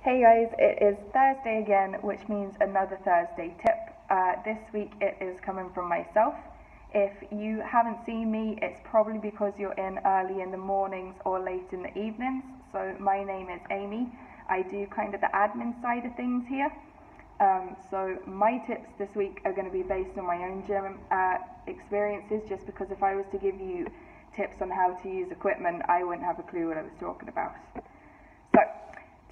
Hey guys, it is Thursday again, which means another Thursday tip. This week it is coming from myself. If you haven't seen me, it's probably because you're in early in the mornings or late in the evenings. So my name is Amy. I do kind of the admin side of things here. So my tips this week are going to be based on my own gym experiences, just because if I was to give you tips on how to use equipment, I wouldn't have a clue what I was talking about. So,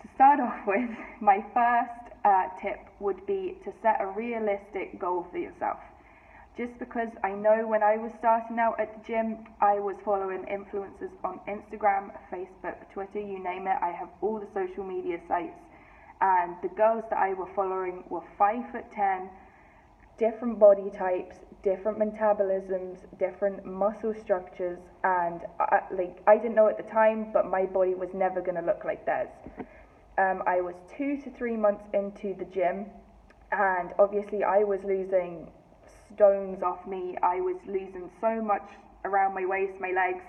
to start off with, my first tip would be to set a realistic goal for yourself. Just because I know when I was starting out at the gym, I was following influencers on Instagram, Facebook, Twitter, you name it. I have all the social media sites, and the girls that I were following were 5'10", different body types, different metabolisms, different muscle structures, and I didn't know at the time, but my body was never going to look like theirs. I was 2 to 3 months into the gym, and obviously I was losing stones off me. I was losing so much around my waist, my legs,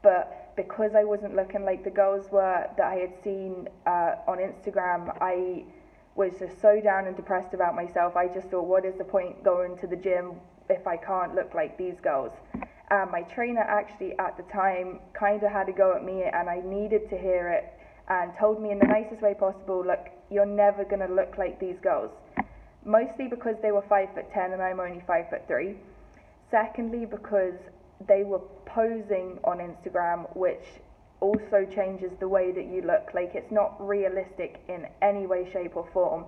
but because I wasn't looking like the girls were that I had seen on Instagram, I was just so down and depressed about myself. I just thought, what is the point going to the gym if I can't look like these girls? My trainer actually at the time kind of had a go at me, and I needed to hear it, and told me in the nicest way possible, look, you're never going to look like these girls. Mostly because they were 5'10" and I'm only 5'3". Secondly, because they were posing on Instagram, which also changes the way that you look. Like, it's not realistic in any way, shape or form.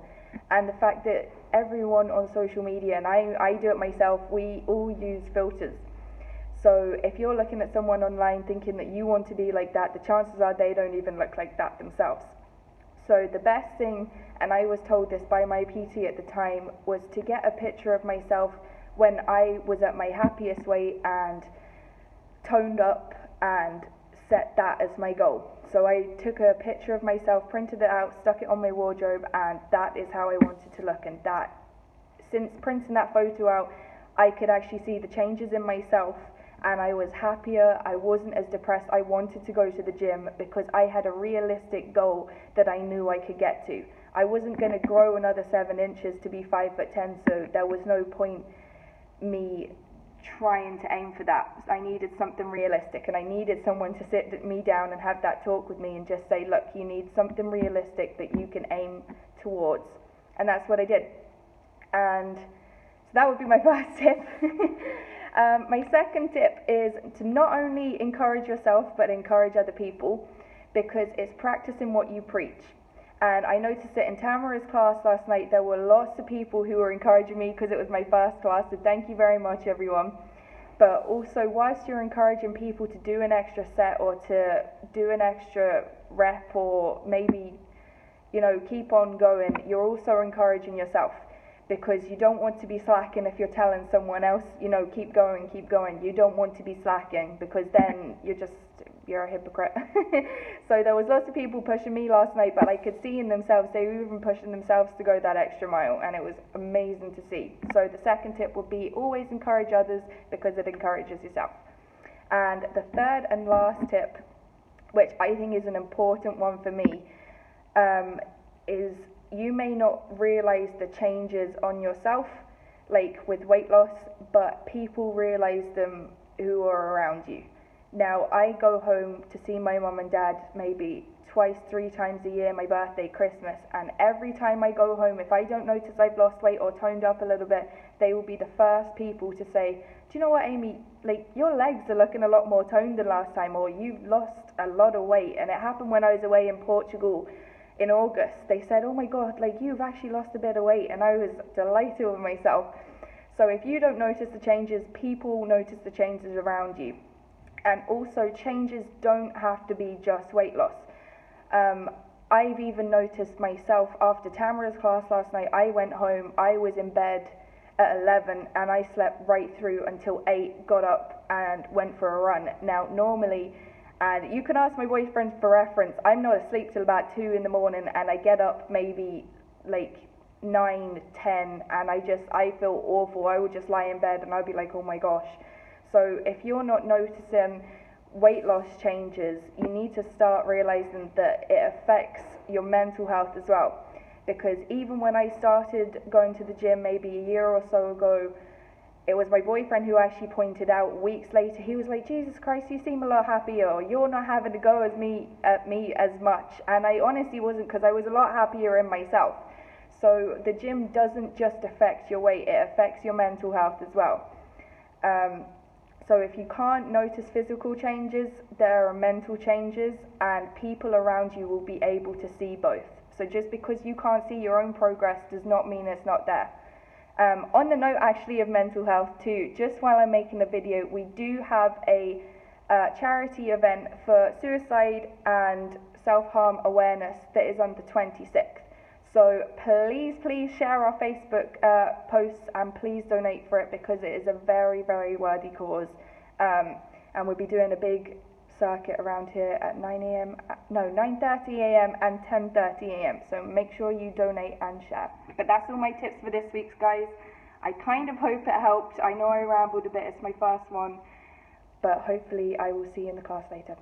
And the fact that everyone on social media, and I do it myself, we all use filters. So if you're looking at someone online thinking that you want to be like that, the chances are they don't even look like that themselves. So the best thing, and I was told this by my PT at the time, was to get a picture of myself when I was at my happiest weight and toned up, and set that as my goal. So I took a picture of myself, printed it out, stuck it on my wardrobe, and that is how I wanted to look. And that, since printing that photo out, I could actually see the changes in myself, and I was happier. I wasn't as depressed. I wanted to go to the gym because I had a realistic goal that I knew I could get to. I wasn't going to grow another 7 inches to be 5'10", so there was no point me trying to aim for that. I needed something realistic, and I needed someone to sit me down and have that talk with me and just say, look, you need something realistic that you can aim towards. And that's what I did. And so that would be my first tip. My second tip is to not only encourage yourself, but encourage other people, because it's practicing what you preach. And I noticed it in Tamara's class last night. There were lots of people who were encouraging me because it was my first class, so thank you very much, everyone. But also, whilst you're encouraging people to do an extra set or to do an extra rep, or maybe, keep on going, you're also encouraging yourself, because you don't want to be slacking if you're telling someone else, keep going, keep going. You don't want to be slacking, because then you're a hypocrite. So there was lots of people pushing me last night, but I could see in themselves, they were even pushing themselves to go that extra mile, and it was amazing to see. So the second tip would be always encourage others, because it encourages yourself. And the third and last tip, which I think is an important one for me, is you may not realize the changes on yourself, like with weight loss, but people realize them who are around you. Now, I go home to see my mum and dad maybe 2, 3 times a year, my birthday, Christmas, and every time I go home, if I don't notice I've lost weight or toned up a little bit, they will be the first people to say, do you know what, Amy, like, your legs are looking a lot more toned than last time, or you've lost a lot of weight. And it happened when I was away in Portugal in August. They said, oh my God, like, you've actually lost a bit of weight, and I was delighted with myself. So if you don't notice the changes, people will notice the changes around you. And also, changes don't have to be just weight loss. I've even noticed myself after Tamara's class last night, I went home, I was in bed at 11, and I slept right through until 8, got up and went for a run. Now, normally, and you can ask my boyfriend for reference, I'm not asleep till about 2 in the morning, and I get up maybe like 9, 10, and I feel awful. I would just lie in bed and I'd be like, oh my gosh. So if you're not noticing weight loss changes, you need to start realizing that it affects your mental health as well. Because even when I started going to the gym maybe a year or so ago, it was my boyfriend who actually pointed out weeks later. He was like, Jesus Christ, you seem a lot happier, or you're not having to go at me as much. And I honestly wasn't, because I was a lot happier in myself. So the gym doesn't just affect your weight, it affects your mental health as well. So if you can't notice physical changes, there are mental changes, and people around you will be able to see both. So just because you can't see your own progress does not mean it's not there. On the note actually of mental health too, just while I'm making the video, we do have a charity event for suicide and self-harm awareness that is on the 26th. So please share our Facebook posts, and please donate for it, because it is a very, very worthy cause. And we'll be doing a big circuit around here at 9:30 a.m. and 10:30 a.m. So make sure you donate and share. But that's all my tips for this week's, guys. I kind of hope it helped. I know I rambled a bit, it's my first one, but hopefully I will see you in the class later.